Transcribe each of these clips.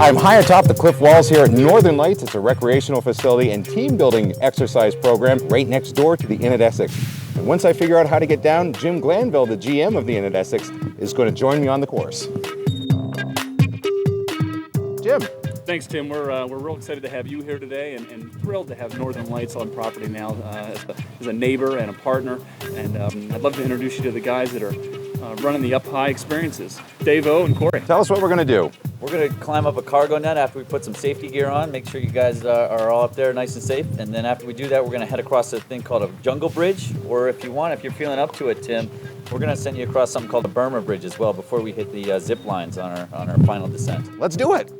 I'm high atop the cliff walls here at Northern Lights. It's a recreational facility and team building exercise program right next door to the Inn at Essex. And once I figure out how to get down, Jim Glanville, the GM of the Inn at Essex, is going to join me on the course. Jim. Thanks, Tim. We're real excited to have you here today and thrilled to have Northern Lights on property now as a neighbor and a partner. And I'd love to introduce you to the guys that are running the Up High experiences, Dave O and Corey. Tell us what we're going to do. We're going to climb up a cargo net after we put some safety gear on, make sure you guys are all up there nice and safe. And then after we do that, we're going to head across a thing called a jungle bridge. Or if you're feeling up to it, Tim, we're going to send you across something called a Burma bridge as well before we hit the zip lines on our final descent. Let's do it.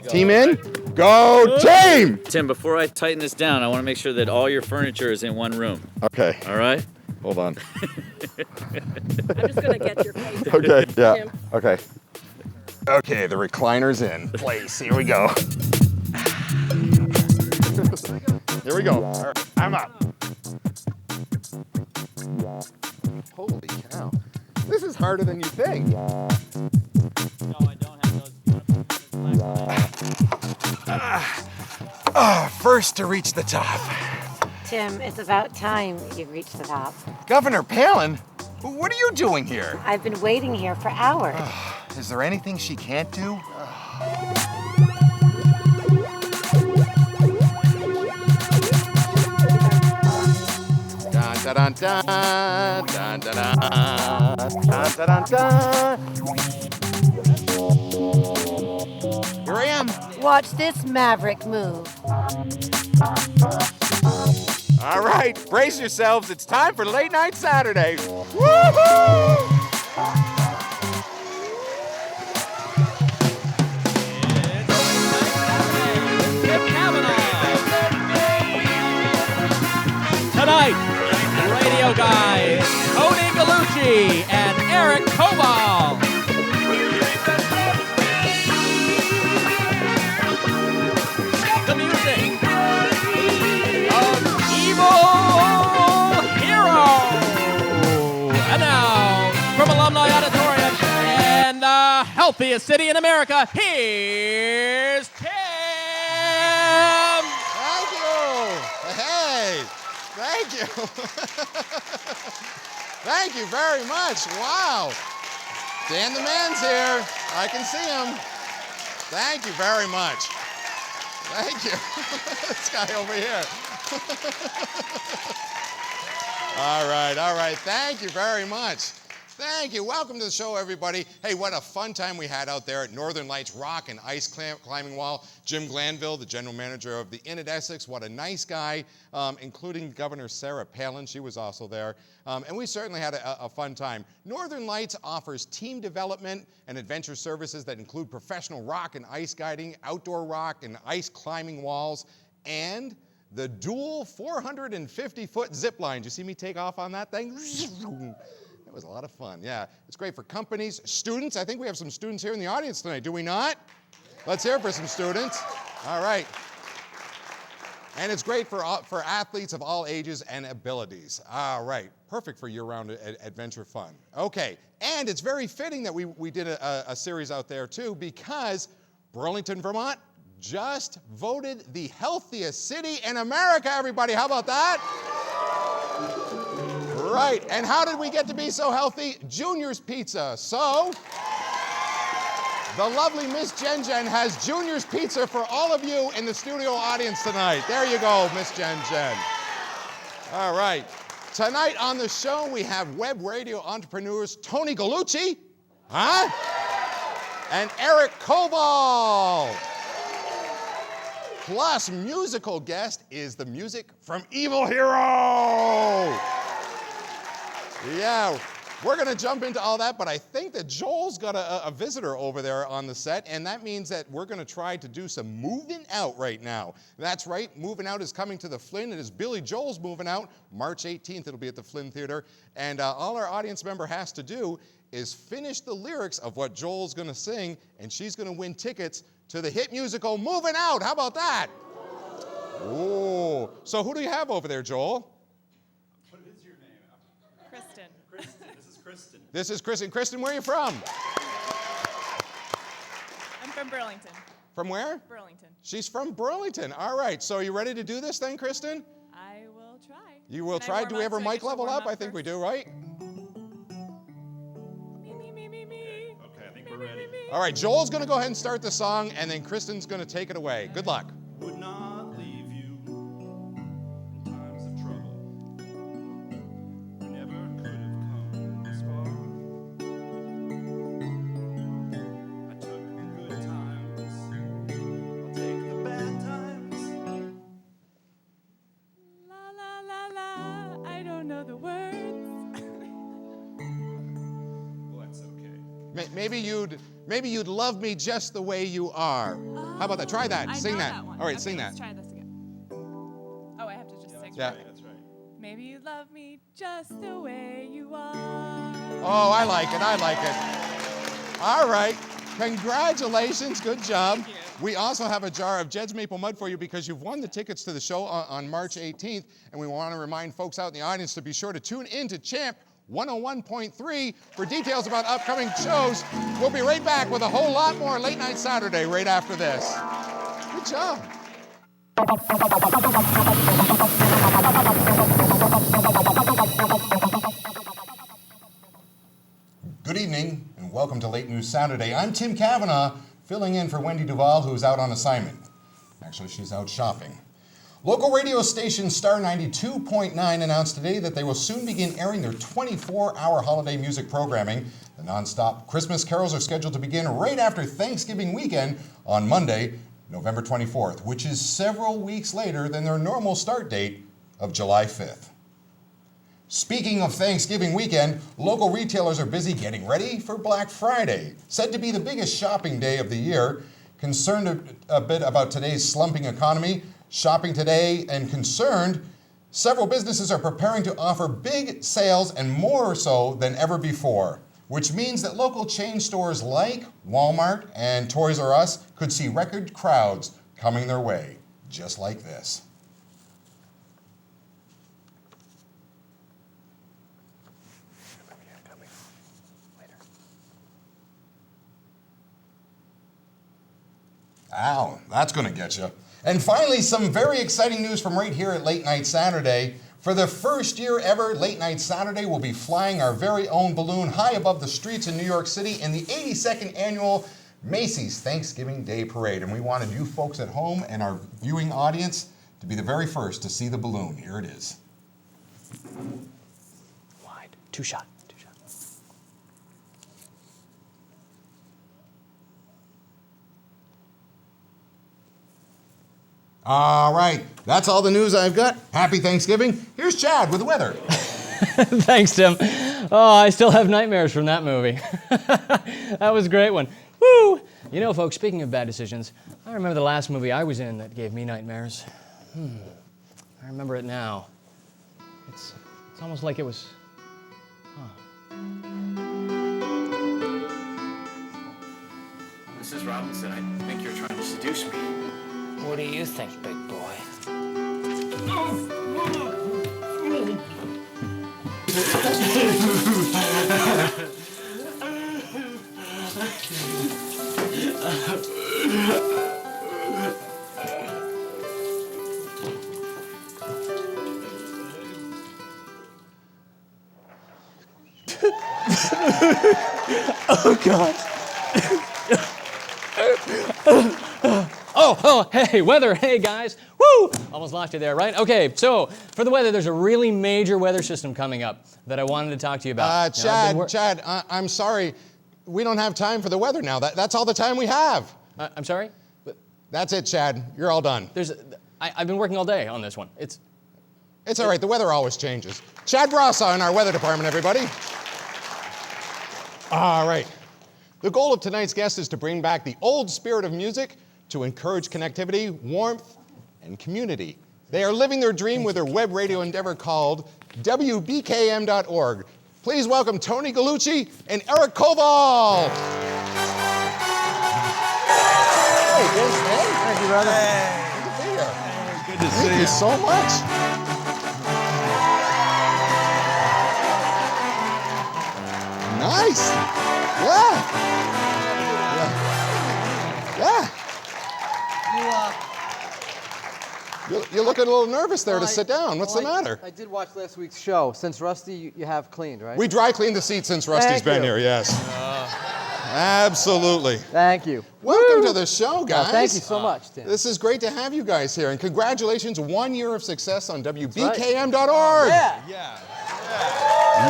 Team in? Go team! Tim, before I tighten this down, I want to make sure that all your furniture is in one room. Okay. All right? Hold on. I'm just going to get your face. Okay, yeah. Tim. Okay. Okay, the recliner's in place. Here we go. Here we go. All right, I'm up. Holy cow. This is harder than you think. No, I don't have those beautiful First to reach the top. Tim, it's about time you reach the top. Governor Palin? What are you doing here? I've been waiting here for hours. Is there anything she can't do? Dun, dun, dun, dun, dun, dun, dun, dun, dun, dun. Here I am. Watch this maverick move. All right, brace yourselves. It's time for Late Night Saturday. Woohoo! Tonight, radio guys Tony Galluci and Eric Koval. The music of Evil Hero. And now, from Alumni Auditorium and the healthiest city in America, here's Tim. Thank you. Hey, thank you. Thank you very much. Wow. Dan the man's here. I can see him. Thank you very much. Thank you. This guy over here. All right. Thank you very much. Thank you. Welcome to the show, everybody. Hey, what a fun time we had out there at Northern Lights Rock and Ice Climbing Wall. Jim Glanville, the general manager of the Inn at Essex, what a nice guy, including Governor Sarah Palin. She was also there. And we certainly had a fun time. Northern Lights offers team development and adventure services that include professional rock and ice guiding, outdoor rock and ice climbing walls, and the dual 450-foot zip line. Did you see me take off on that thing? It was a lot of fun. Yeah, it's great for companies, students. I think we have some students here in the audience tonight, do we not? Let's hear it for some students. All right. And it's great for athletes of all ages and abilities. All right, perfect for year-round adventure fun. Okay, and it's very fitting that we did a series out there too, because Burlington, Vermont just voted the healthiest city in America, everybody. How about that? Right, and how did we get to be so healthy? Junior's Pizza. So, the lovely Miss Jen Jen has Junior's Pizza for all of you in the studio audience tonight. There you go, Miss Jen Jen. All right, tonight on the show we have web radio entrepreneurs Tony Galluci, and Eric Koval. Plus, musical guest is the music from Evil Hero. Yeah, we're going to jump into all that, but I think that Joel's got a visitor over there on the set, and that means that we're going to try to do some moving out right now. That's right, moving out is coming to the Flynn. It is Billy Joel's moving out. March 18th, it'll be at the Flynn Theater, and all our audience member has to do is finish the lyrics of what Joel's going to sing, and she's going to win tickets to the hit musical Moving Out. How about that? Ooh. So who do you have over there, Joel? What is your name? Kristen. This is Kristen. This is Kristen. Kristen, where are you from? I'm from Burlington. From where? Burlington. She's from Burlington. All right. So are you ready to do this thing, Kristen? I will try. You will Can I try. warm Do we up have our so I mic get to level warm up? I think we first? do, right? Me. Okay, I think we're ready. All right. Joel's going to go ahead and start the song, and then Kristen's going to take it away. Good luck. Would not leave you in times of trouble. We never could have come this far. I took the good times. I'll take the bad times. La la la la. I don't know the words. Well, that's okay. Maybe you'd love me just the way you are. How about that? Try that. I Sing know that. one. All right, Okay, sing that. Let's try this again. Oh, I have to just sing. Yeah. That's right. Maybe you love me just the way you are. Oh, I like it. I like it. All right. Congratulations. Good job. Thank you. We also have a jar of Jed's Maple Mud for you because you've won the tickets to the show on March 18th. And we want to remind folks out in the audience to be sure to tune in to Champ 101.3 for details about upcoming shows. We'll be right back with a whole lot more Late Night Saturday right after this. Good job. Good evening and welcome to Late News Saturday. I'm Tim Kavanagh, filling in for Wendy Duval, who's out on assignment. Actually, she's out shopping. Local radio station Star 92.9 announced today that they will soon begin airing their 24-hour holiday music programming. The nonstop Christmas carols are scheduled to begin right after Thanksgiving weekend on Monday, November 24th, which is several weeks later than their normal start date of July 5th. Speaking of Thanksgiving weekend, local retailers are busy getting ready for Black Friday, said to be the biggest shopping day of the year. Concerned a bit about today's slumping economy, shopping today and concerned, several businesses are preparing to offer big sales and more so than ever before, which means that local chain stores like Walmart and Toys R Us could see record crowds coming their way, just like this. Ow, that's going to get you. And finally, some very exciting news from right here at Late Night Saturday. For the first year ever, Late Night Saturday will be flying our very own balloon high above the streets in New York City in the 82nd annual Macy's Thanksgiving Day Parade. And we wanted you folks at home and our viewing audience to be the very first to see the balloon. Here it is. Wide. Two shot. All right, that's all the news I've got. Happy Thanksgiving. Here's Chad with the weather. Thanks, Tim. Oh, I still have nightmares from that movie. That was a great one. Woo! You know, folks, speaking of bad decisions, I remember the last movie I was in that gave me nightmares. I remember it now. It's almost like it was... Mrs. Robinson, I think you're trying to seduce me. What do you think, big boy? Oh, God. Oh, hey, weather, hey, guys. Woo! Almost lost you there, right? Okay, so for the weather, there's a really major weather system coming up that I wanted to talk to you about. Chad, I'm sorry. We don't have time for the weather now. That's all the time we have. I'm sorry? That's it, Chad. You're all done. I've been working all day on this one. It's all right. The weather always changes. Chad Brossaw in our weather department, everybody. All right. The goal of tonight's guest is to bring back the old spirit of music to encourage connectivity, warmth, and community. They are living their dream with their web radio endeavor called WBKM.org. Please welcome Tony Galluci and Eric Koval. Hey, good to see you. Thank you, brother. Good to be here. Good to see Thank you so much. Nice. Yeah. You're looking a little nervous there to sit down. What's the Well, matter? I did watch last week's show. Since Rusty, you have cleaned, right? We dry cleaned the seats since Rusty's Thank been you. here, yes. Absolutely. Thank you. Welcome to the show, Well, guys. thank you so much, Tim. This is great to have you guys here, and congratulations, 1 year of success on WBKM.org. Yeah. Yeah.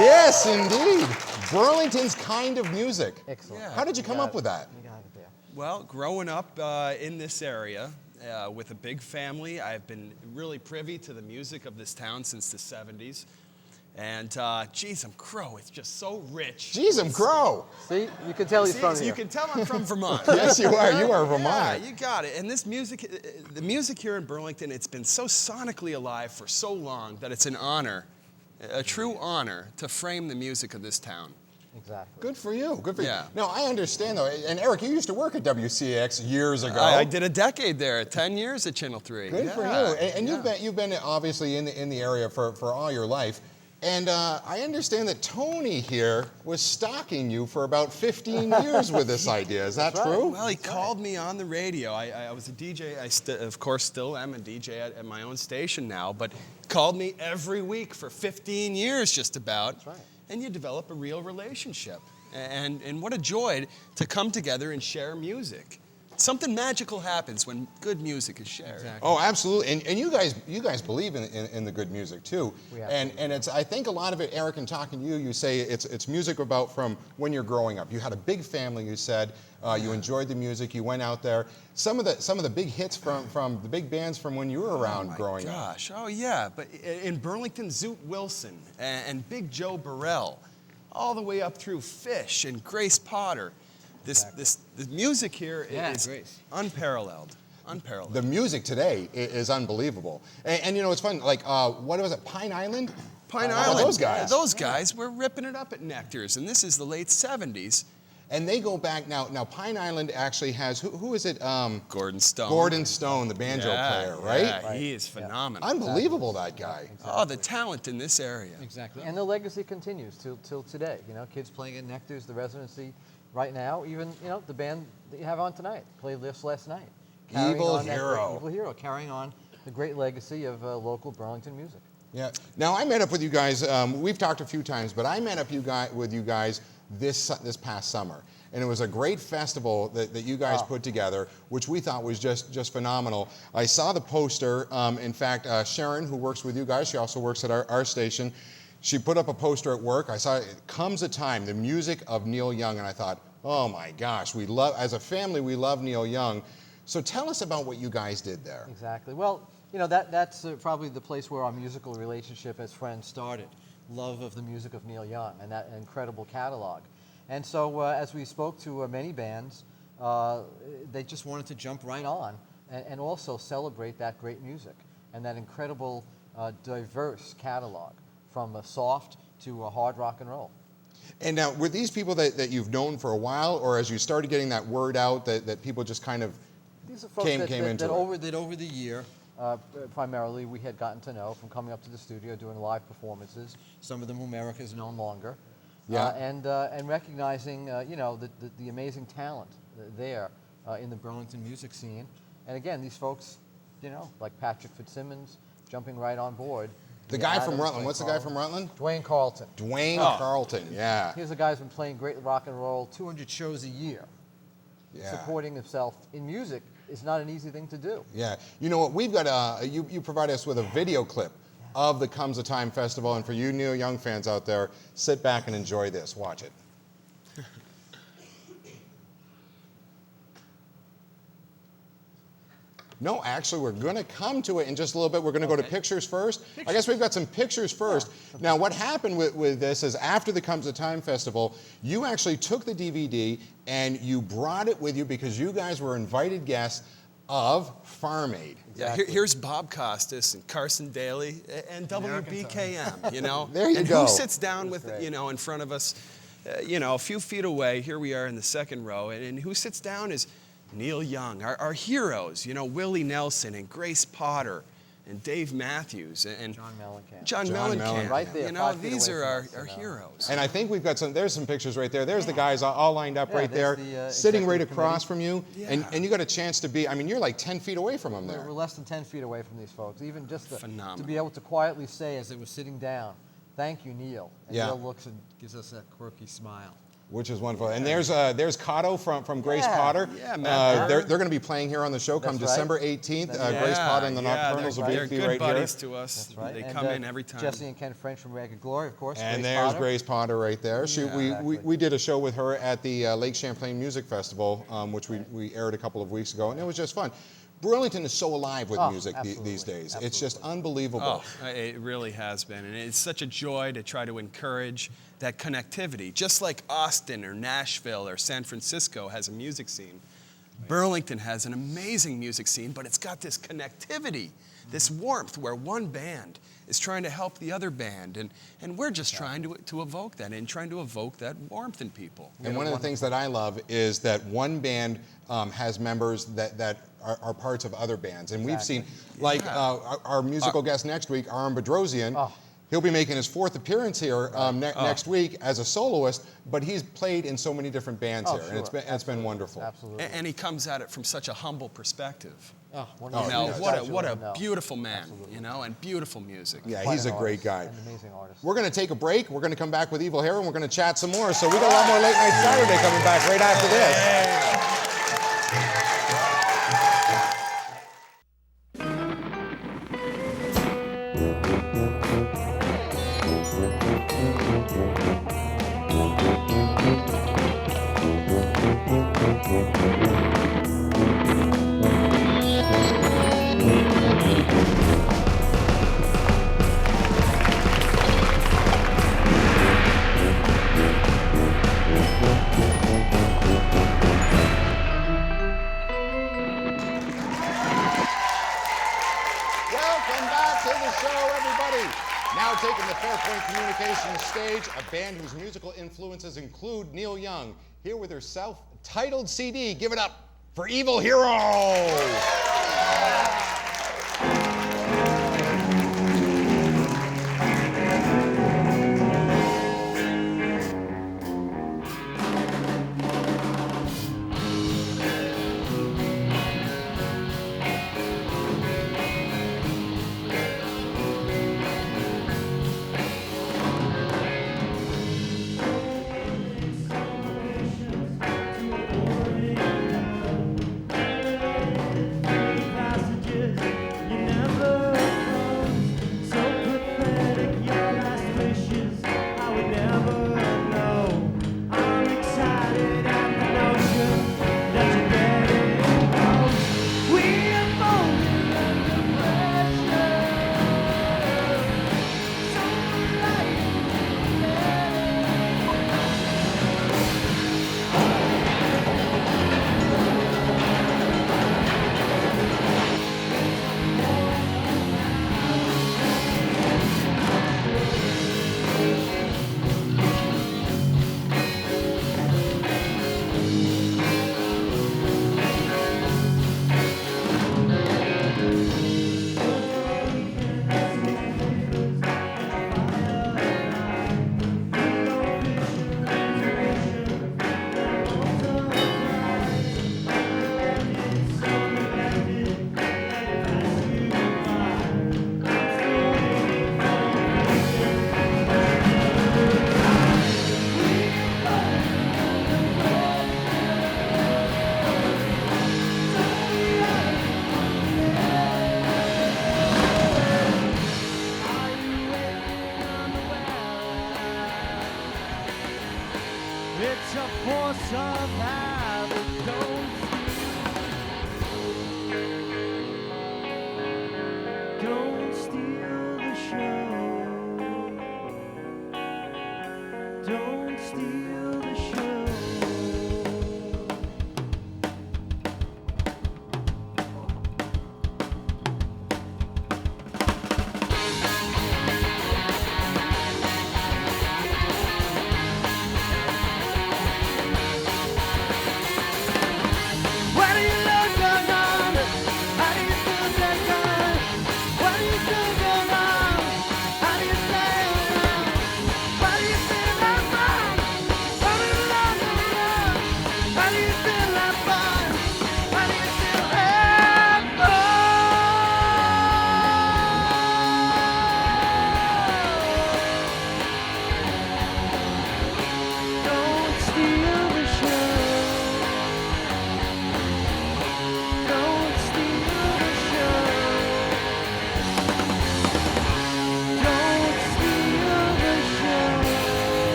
Yes, indeed. Burlington's kind of music. Excellent. Yeah. How did you come up with that? You got it there. Well, growing up in this area with a big family, I've been really privy to the music of this town since the 70s. And geez, I'm Crow. It's just so rich. Jeez, I'm Crow. See, you can tell he's See, from so here. you can tell I'm from Vermont. Yes, you are. You are Yeah, Vermont. you got it. And this music, the music here in Burlington, it's been so sonically alive for so long that it's an honor, a true honor, to frame the music of this town. Exactly. Good for you. Good for Yeah. you. Now, I understand, though, and Eric, you used to work at WCX years ago. I did a decade there, 10 years at Channel 3. Good Yeah, for you. And yeah. you've been obviously in the area for all your life. And I understand that Tony here was stalking you for about 15 years with this idea. Is that true? Well, he called me on the radio. I was a DJ. Of course, still am a DJ at my own station now, but called me every week for 15 years just about. That's right. And you develop a real relationship. And what a joy to come together and share music. Something magical happens when good music is shared. Oh, absolutely. And you guys believe in the good music too. We And it's, I think a lot of it, Eric, in talking to you, you say it's music about from when you're growing up. You had a big family, you said. You enjoyed the music. You went out there. Some of the big hits from the big bands from when you were around growing up. Gosh, oh yeah. But in Burlington, Zoot Wilson and Big Joe Burrell, all the way up through Fish and Grace Potter. The music here is unparalleled. Unparalleled. The music today is unbelievable. And you know, it's fun. Like, what was it, Pine Island? Pine Oh, Island. those guys. Those guys were ripping it up at Nectar's, and this is the late 70s. And they go back now. Now, Pine Island actually has, who is it? Gordon Stone. Gordon Stone, the banjo player, right? Yeah, he is phenomenal. Unbelievable, that guy. Oh, the talent in this area. Exactly. And the legacy continues till today. You know, kids playing at Nectar's, the residency right now. Even, you know, the band that you have on tonight played this last night. Carrying Evil on that Hero. great- Evil Hero, carrying on the great legacy of local Burlington music. Yeah. Now, I met up with you guys. We've talked a few times, but I met up with you guys this past summer. And it was a great festival that you guys put together, which we thought was just phenomenal. I saw the poster. In fact, Sharon, who works with you guys, she also works at our station. She put up a poster at work. I saw it comes a time, the music of Neil Young, and I thought, oh my gosh, as a family, we love Neil Young. So tell us about what you guys did there. Exactly. Well, you know, that's probably the place where our musical relationship as friends started. Love of the music of Neil Young and that incredible catalog. And so as we spoke to many bands, they just wanted to jump right on and also celebrate that great music and that incredible diverse catalog from soft to hard rock and roll. And now, were these people that you've known for a while, or as you started getting that word out, that people just kind of These are folks came into it? over the year, primarily we had gotten to know from coming up to the studio, doing live performances, some of them whom Eric has known longer. Yeah. And recognizing, you know, the amazing talent there in the Burlington music scene. And again, these folks, you know, like Patrick Fitzsimmons, jumping right on board. The guy from Rutland. What's the guy from Rutland? Dwayne Carlton. Dwayne Carlton, yeah. Here's a guy who's been playing great rock and roll, 200 shows a year. Yeah. Supporting himself in music is not an easy thing to do. Yeah. You know what? We've got you provide us with a video clip of the Comes a Time Festival. And for you Neil Young fans out there, sit back and enjoy this. Watch it. No, actually, we're going to come to it in just a little bit. We're going to go to pictures first. I guess we've got some pictures first. Now, what happened with this is after the Comes a Time Festival, you actually took the DVD and you brought it with you because you guys were invited guests of Farm Aid. Yeah, here's Bob Costas and Carson Daly and WBKM, you know. There you and go. who sits down with, you know, in front of us, you know, a few feet away. Here we are in the second row. And who sits down is Neil Young, our heroes, you know, Willie Nelson and Grace Potter, and Dave Matthews and John Mellencamp. John John Mellencamp. Mellencamp. Right there, You know, 5 feet these away are from our us, heroes. And I think we've got there's some pictures right there. There's the guys all lined up Yeah, right there, there's the, sitting right executive across committee. from you. And you got a chance to be, I mean, you're like 10 feet away from them there. We're less than 10 feet away from these folks. Even just to Phenomenal. be able to quietly say as they were sitting down, "Thank you, Neil." And Yeah. Neil looks and gives us that quirky smile. Which is wonderful. And there's Cotto from Grace Yeah. Potter. Yeah, Matt they're Burr. going to be playing here on the show come That's right. December 18th. That's right. Grace Potter and the Nocturnals will they're be good right buddies here. to us. That's right. They And, come in every time. Jesse and Ken French from Ragged Glory, of course. And Grace there's Potter. Grace Potter right there. exactly. We did a show with her at the Lake Champlain Music Festival, which we aired a couple of weeks ago, and it was just fun. Burlington is so alive with music these days. It's just unbelievable. Oh, it really has been. And it's such a joy to try to encourage that connectivity. Just like Austin or Nashville or San Francisco has a music scene, Burlington has an amazing music scene, but it's got this connectivity, this warmth where one band is trying to help the other band. And we're just trying to evoke that and trying to evoke that warmth in people. And one of the things that I love is that one band has members that are parts of other bands. And we've seen, like our musical guest next week, Aram Bedrosian, he'll be making his 4th appearance here next week as a soloist, but he's played in so many different bands here, and it's been wonderful. Absolutely. And he comes at it from such a humble perspective. Oh, one You of know, the what a beautiful man, you know, and beautiful music. Yeah, Quite he's an a great artist, guy. An amazing artist. We're going to take a break. We're going to come back with Evil Hair, and we're going to chat some more. So we got a lot more Late Night Saturday coming back right after this. Welcome back to the show, everybody. Now taking the Fairpoint Communications stage, a band whose musical influences include Neil Young, here with her self-titled CD. Give it up for Evil Heroes. It's a force of habit, don't steal the show. Don't steal the show. What do you look on? How do you feel that gun? What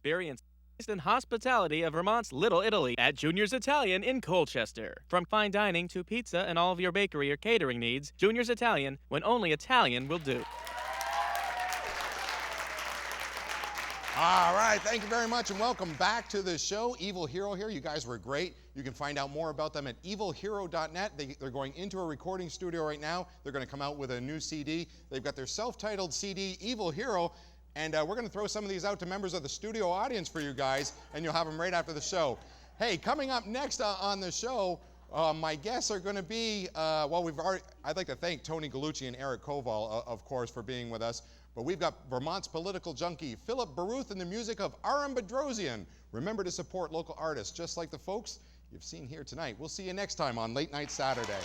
Experience and hospitality of Vermont's Little Italy at Junior's Italian in Colchester. From fine dining to pizza and all of your bakery or catering needs, Junior's Italian, when only Italian will do. All right, thank you very much and welcome back to the show. Evil Hero here. You guys were great. You can find out more about them at evilhero.net. They're going into a recording studio right now. They're going to come out with a new CD. They've got their self-titled CD, Evil Hero. And we're going to throw some of these out to members of the studio audience for you guys, and you'll have them right after the show. Hey, coming up next on the show, my guests are going to be, I'd like to thank Tony Galluci and Eric Koval, of course, for being with us. But we've got Vermont's political junkie, Philip Baruth, and the music of Aram Bedrosian. Remember to support local artists, just like the folks you've seen here tonight. We'll see you next time on Late Night Saturday.